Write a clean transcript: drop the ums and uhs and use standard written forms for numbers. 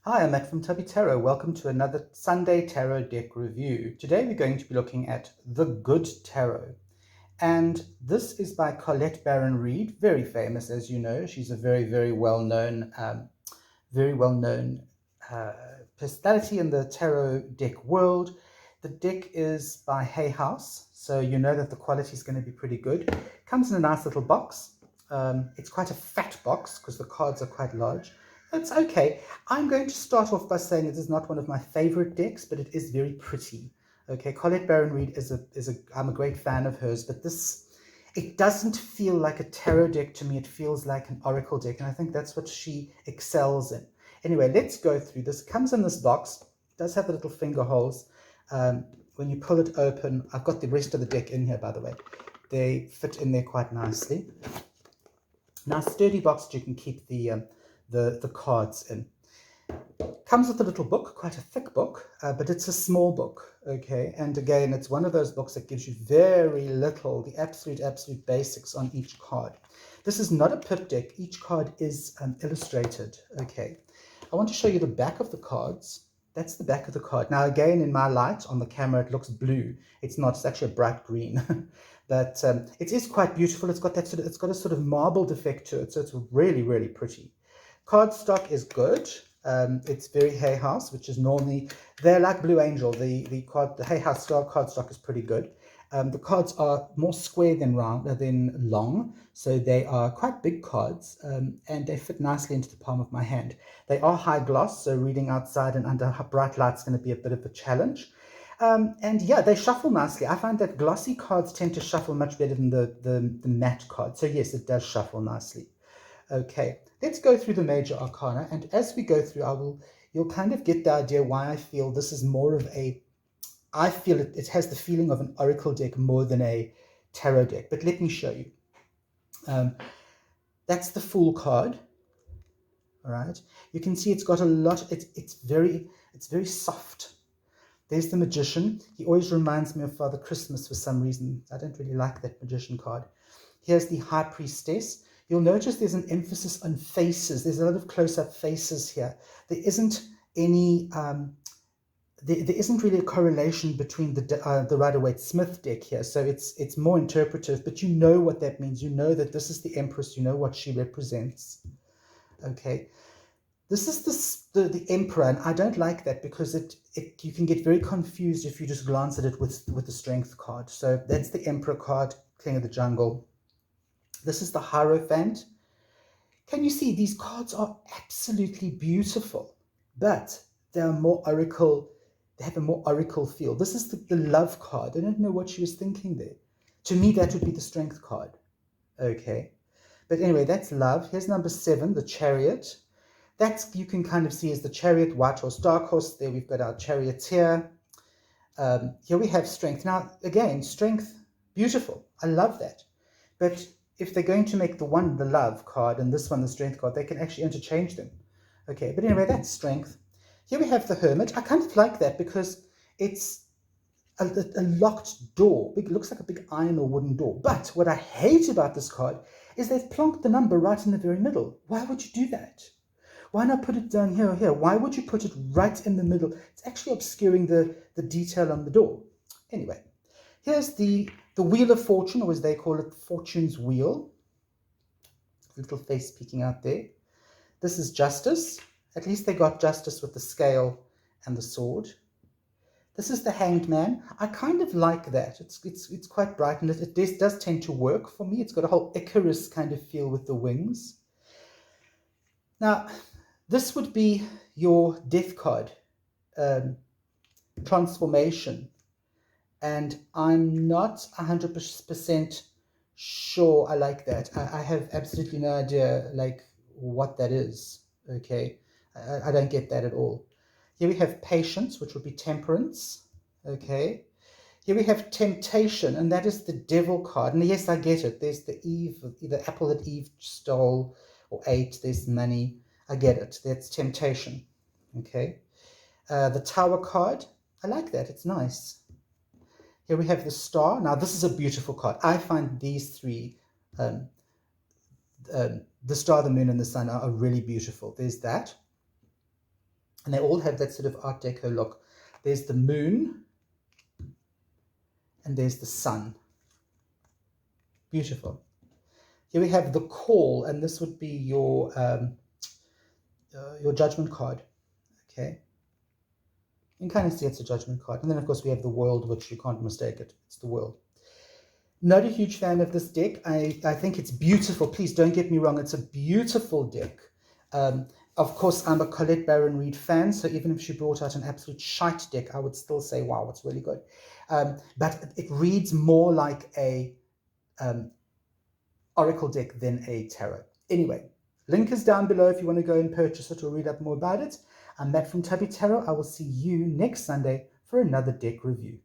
Hi, I'm Matt from Tubby Tarot. Welcome to another Sunday Tarot deck review. Today we're going to be looking at The Good Tarot. And this is by Colette Baron Reid, very famous, as you know. She's a very well-known uh, personality in the tarot deck world. The deck is by Hay House, so you know that the quality is going to be pretty good. Comes in a nice little box. It's quite a fat box because the cards are quite large. It's okay. I'm going to start off by saying it is not one of my favorite decks, but it is very pretty. Okay, Colette Baron Reid I'm a great fan of hers, but it doesn't feel like a tarot deck to me. It feels like an oracle deck, and I think that's what she excels in. Anyway, let's go through this. It comes in this box. It does have the little finger holes. When you pull it open, I've got the rest of the deck in here, by the way. They fit in there quite nicely. Nice sturdy box that you can keep the cards in. Comes with a little book, quite a thick book, but it's a small book, okay? And again, it's one of those books that gives you very little, the absolute basics on each card. This is not a pip deck. Each card is illustrated, okay? I want to show you the back of the cards. That's the back of the card. Now, again, in my light on the camera, it looks blue. It's not. It's actually a bright green. But it is quite beautiful. It's got a sort of marbled effect to it, so it's really pretty. Cardstock is good. It's very Hay House, which is normally, they're like Blue Angel. The Hay House style cardstock is pretty good. The cards are more square than long, so they are quite big cards, and they fit nicely into the palm of my hand. They are high gloss, so reading outside and under bright light is going to be a bit of a challenge. And yeah, they shuffle nicely. I find that glossy cards tend to shuffle much better than the matte cards. So yes, it does shuffle nicely. Okay, let's go through the major arcana, and as we go through, you'll kind of get the idea why I feel this is more of I feel it has the feeling of an oracle deck more than a tarot deck. But let me show you. That's the Fool card. All right, you can see it's got a lot. It's very soft. There's the Magician. He always reminds me of Father Christmas for some reason. I don't really like that Magician card. Here's the High Priestess. You'll notice there's an emphasis on faces. There's a lot of close-up faces here. There isn't any, there isn't really a correlation between the Rider-Waite-Smith deck here. So it's more interpretive, but you know what that means. You know that this is the Empress. You know what she represents. Okay. This is the Emperor, and I don't like that because you can get very confused if you just glance at it with the Strength card. So that's the Emperor card, King of the Jungle. This is the Hierophant. Can you see these cards are absolutely beautiful, but they are more oracle. They have a more oracle feel. This is the Love card. I don't know what she was thinking there. To me, that would be the Strength card. Okay, but anyway, that's Love. Here's number 7, the Chariot. That's, you can kind of see as the Chariot, white horse, dark horse. There we've got our charioteer. Here we have Strength. Now, again, Strength, beautiful. I love that. But if they're going to make the Love card and this one the Strength card, they can actually interchange them. Okay, but anyway, that's Strength. Here we have the Hermit. I kind of like that because it's a locked door. It looks like a big iron or wooden door. But what I hate about this card is they've plonked the number right in the very middle. Why would you do that? Why not put it down here or here? Why would you put it right in the middle? It's actually obscuring the detail on the door. Anyway, here's the Wheel of Fortune, or as they call it, Fortune's Wheel. Little face peeking out there. This is Justice. At least they got Justice with the scale and the sword. This is the Hanged Man. I kind of like that. It's quite bright, and it does tend to work for me. It's got a whole Icarus kind of feel with the wings. Now, this would be your Death card, Transformation. And I'm not 100% sure I like that. I have absolutely no idea, like, what that is, okay? I don't get that at all. Here we have Patience, which would be Temperance, okay? Here we have Temptation, and that is the Devil card. And yes, I get it. There's the apple that Eve stole or ate. There's money. I get it. That's Temptation. Okay. The Tower card. I like that. It's nice. Here we have the Star. Now, this is a beautiful card. I find these three, the Star, the Moon, and the Sun are really beautiful. There's that. And they all have that sort of Art Deco look. There's the moon, and there's the sun. Beautiful. Here we have the call, and this would be your judgment card. Okay. You can kind of see it's a judgment card. And then, of course, we have the world, which you can't mistake it. It's the world. Not a huge fan of this deck. I think it's beautiful. Please don't get me wrong. It's a beautiful deck. Of course, I'm a Colette Baron Reid fan, so even if she brought out an absolute shite deck, I would still say, wow, it's really good. But it reads more like a Oracle deck than a tarot. Anyway, link is down below if you want to go and purchase it or read up more about it. I'm Matt from Tubby Tarot. I will see you next Sunday for another deck review.